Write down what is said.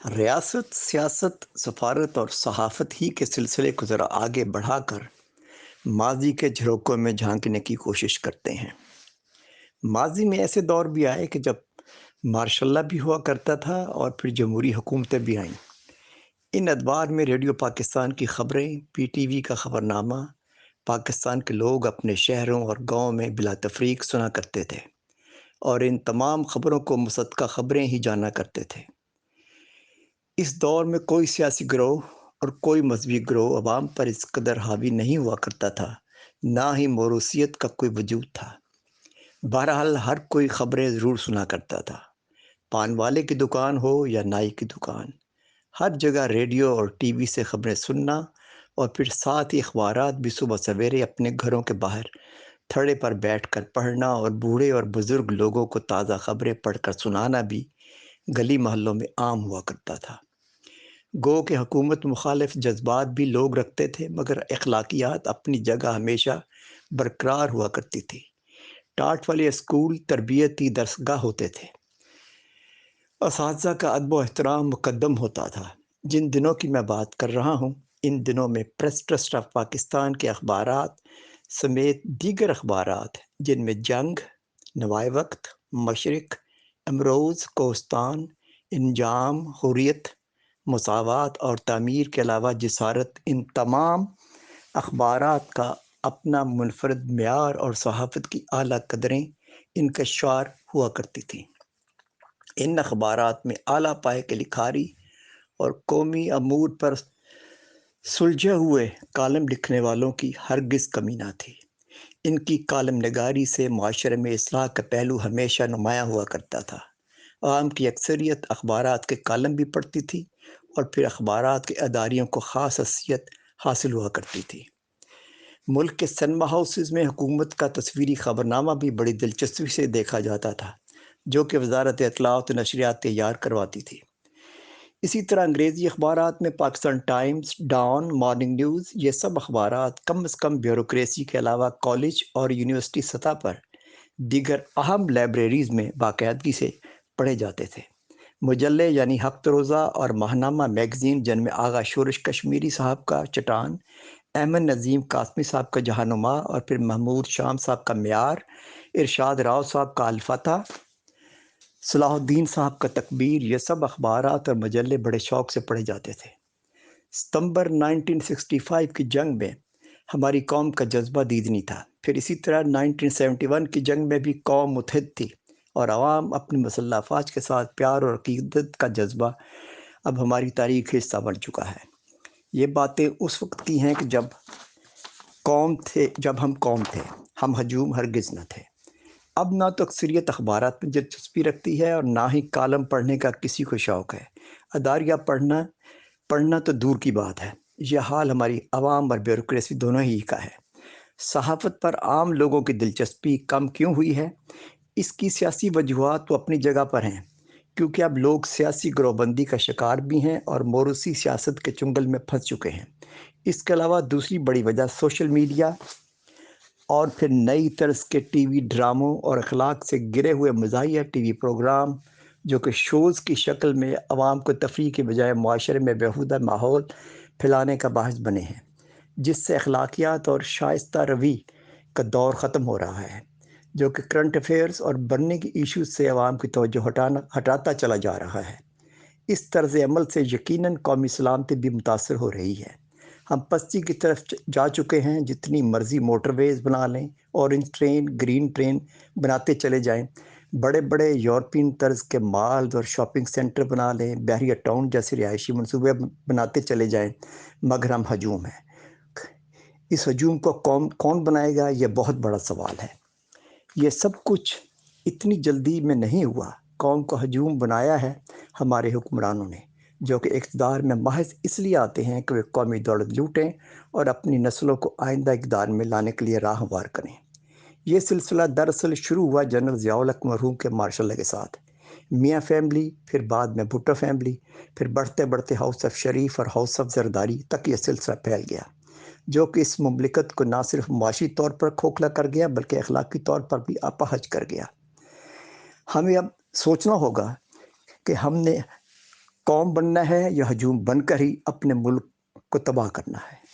रियासत, सियासत, सफ़ारत और सहाफ़त ही के सिलसिले को ज़रा आगे बढ़ाकर माज़ी के झरोखों में झाँकने की कोशिश करते हैं। माज़ी में ऐसे दौर भी आए कि जब मार्शल लॉ भी हुआ करता था और फिर जमहूरी हुकूमतें भी आईं। इन अदवार में रेडियो पाकिस्तान की खबरें, पीटीवी का खबरनामा, पाकिस्तान के लोग अपने शहरों और गाँव में बिला तफ़रीक सुना करते थे और इन तमाम खबरों को मुसद्दक़ा खबरें ही जाना करते थे। इस दौर में कोई सियासी गिरोह और कोई मजहबी गिरोह अवाम पर इस कदर हावी नहीं हुआ करता था, ना ही मौरूसियत का कोई वजूद था। बहरहाल हर कोई खबरें ज़रूर सुना करता था। पान वाले की दुकान हो या नाई की दुकान, हर जगह रेडियो और टीवी से खबरें सुनना और फिर साथ ही अखबारात भी सुबह सवेरे अपने घरों के बाहर थड़े पर बैठकर पढ़ना और बूढ़े और बुजुर्ग लोगों को ताज़ा खबरें पढ़कर सुनाना भी गली मोहल्लों में आम हुआ करता था। गो के हुकूमत मुखालिफ जज्बात भी लोग रखते थे, मगर अखलाकियात अपनी जगह हमेशा बरकरार हुआ करती थी। टाट वाले स्कूल तरबियती दरसगाह होते थे। असातिज़ा का अदब व एहतराम मुकद्दम होता था। जिन दिनों की मैं बात कर रहा हूँ, इन दिनों में प्रेस ट्रस्ट ऑफ पाकिस्तान के अखबारात समेत दीगर अखबारात, जिनमें जंग, नवाए वक्त, मशरिक, अमरोज़, कोस्तान, इंजाम, हुर्रियत, मुसावात और तामीर के अलावा जिसारत, इन तमाम अखबारात का अपना मुनफरद म्यार और सहाफ़त की आला कदरें इंकशार हुआ करती थीं। इन अखबारात में आला पाए की लिखारी और कौमी अमूर पर सुलझे हुए कालम लिखने वालों की हरगिज़ कमी ना थी। इनकी कालम नगारी से माशरे में इस्लाह का पहलू हमेशा नुमायाँ हुआ करता था। आवाम की अक्सरियत अखबारात के कालम भी पढ़ती थी और फिर अखबारात के अदारियों को ख़ास हैसियत हासिल हुआ करती थी। मुल्क के सिनेमा हाउसेज़ में हुकूमत का तस्वीरी खबरनामा भी बड़ी दिलचस्पी से देखा जाता था, जो कि वज़ारत इत्तलाआत व नशरियात तैयार करवाती थी। इसी तरह अंग्रेज़ी अखबारात में Pakistan Times, Dawn, Morning News, ये सब अखबारात कम से कम ब्यूरोक्रेसी के अलावा कॉलेज और यूनिवर्सिटी सतह पर दीगर अहम लाइब्रेरीज़ में बाकायदगी से पढ़े जाते थे। मुजल्ले यानी हफ्त रोज़ा और माहनामा मैगज़ीन, जिनमें आगा शोरश कश्मीरी साहब का चटान, अहमद नज़ीम कासमी साहब का जहानुमा और फिर महमूद शाम साहब का म्यार, इरशाद राव साहब का अल-फतह, सलाहुद्दीन साहब का तकबीर, ये सब अखबारात और मजल्ले बड़े शौक से पढ़े जाते थे। सितंबर 1965 की जंग में हमारी कौम का जज्बा दीदनी था। फिर इसी तरह 1971 की जंग में भी कौम मुत्तहिद थी और अवाम अपनी मुसल्लह अफ़वाज के साथ प्यार और अक़ीदत का जज्बा अब हमारी तारीख़ का हिस्सा बन चुका है। ये बातें उस वक़्त की हैं कि जब हम कौम थे, हम हजूम हरगिज़ न थे। अब ना तो अक्सरियत अखबारात में दिलचस्पी रखती है और ना ही कालम पढ़ने का किसी को शौक़ है। अदारिया पढ़ना पढ़ना तो दूर की बात है। यह हाल हमारी अवाम और ब्यूरोक्रेसी दोनों ही का है। सहाफ़त पर आम लोगों की दिलचस्पी कम क्यों हुई है? इसकी सियासी वजूहात तो अपनी जगह पर हैं, क्योंकि अब लोग सियासी गिरोहबंदी का शिकार भी हैं और मोरूसी सियासत के चुंगल में फंस चुके हैं। इसके अलावा दूसरी बड़ी वजह सोशल मीडिया और फिर नई तर्ज के टीवी ड्रामों और अखलाक से गिरे हुए मज़ाहिया टीवी प्रोग्राम, जो कि शोज़ की शक्ल में अवाम को तफरीह के बजाय मुआशरे में बेहुदा माहौल फैलाने का बाहिस बने हैं, जिससे अखलाकियात और शाइस्ता रवी का दौर ख़त्म हो रहा है, जो कि करंट अफेयर्स और बर्निंग इश्यूज़ से अवाम की तवज्जो हटाता चला जा रहा है। इस तर्ज़ अमल से यकीनन कौमी सलामती भी मुतासर हो रही है। हम पस्ती की तरफ जा चुके हैं। जितनी मर्ज़ी मोटरवेज़ बना लें, ऑरेंज ट्रेन, ग्रीन ट्रेन बनाते चले जाएँ, बड़े-बड़े यूरोपियन तर्ज़ के मॉल्स और शॉपिंग सेंटर बना लें, बहरिया टाउन जैसे रिहायशी मनसूबे बनाते चले जाएँ, मगर हम हजूम हैं। इस हजूम को कौन बनाएगा, ये बहुत बड़ा सवाल है। ये सब कुछ इतनी जल्दी में नहीं हुआ। कौम को हजूम बनाया है हमारे हुक्मरानों ने, जो कि इक़्तिदार में महज़ इसलिए आते हैं कि वे कौमी दौलत लूटें और अपनी नस्लों को आइंदा इक़्तिदार में लाने के लिए राह हमवार करें। ये सिलसिला दरअसल शुरू हुआ जनरल ज़िया-उल हक मरहूम के मार्शल लॉ के साथ। मियाँ फैमिली, फिर बाद में भुट्टो फैमिली, फिर बढ़ते-बढ़ते हाउस ऑफ शरीफ और हाउस ऑफ ज़रदारी तक ये सिलसिला फैल गया, जो कि इस मुमलिकत को ना सिर्फ मुआशी तौर पर खोखला कर गया, बल्कि अखलाकी तौर पर भी अपाहज कर गया। हमें अब सोचना होगा कि हमने قوم بننا ہے یا ہجوم بن کر ہی اپنے ملک کو تباہ کرنا ہے؟